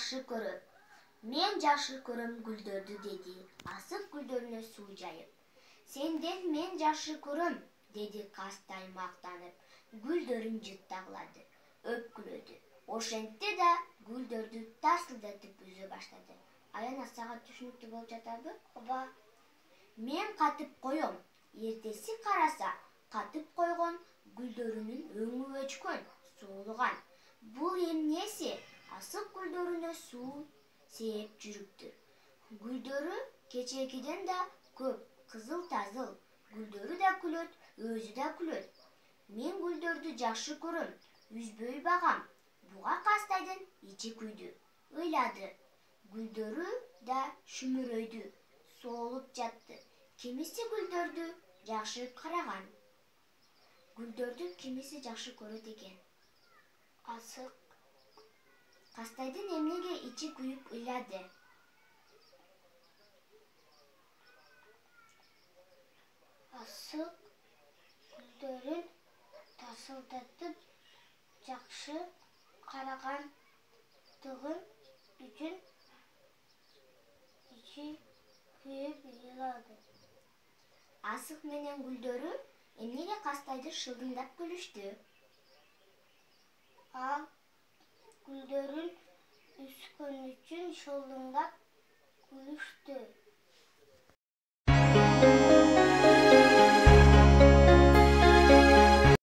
жакшы көрөм. Мен жакшы көрөm гүлдөрдү деди, асык гүлдөрүнө суу жайып. Сенден мен жакшы көрөм, деди Кастай мактанып. Гүлдөрүн жыттагылады, өпкүлөдү. Ошентти да гүлдөрдү тарсылдатып үзө баштады. Аяна сага түшүнүктүү болуп жатабы? Ооба. Мен катып коем. Эртеси караса, катып койгон гүлдөрүнүн өңү өчкөн, суулган. Бул эмнеси? Асык гүлдөрүнө суу сээп жүрүптүр. Гүлдөрү кечегиден да көп, кызыл-тазыл. Гүлдөрү да күлөт, өзү да күлөт. Мен гүлдөрдү жакшы көрөм, үзбөй багам. Буга Кастайдын ичи күйдү, ыйлады. Гүлдөрү да шүмүрөйдү, соолуп жатты. Кимиси гүлдөрдү жакшы караган. Гүлдөрдү кимиси жакшы көрөт экен. Асык. Кастайдын эмнеге ичи күйүп ыйлады. Асык гүлдөрүн тарсылдатып жакшы карагандыгы үчүн ичи күйүп ыйлады. Асык менен гүлдөрү эмнеге Кастайды шылдыңдап күлүштү? Ал гүлдөрүн үскөн үчүн шылдыңдап күлүштү.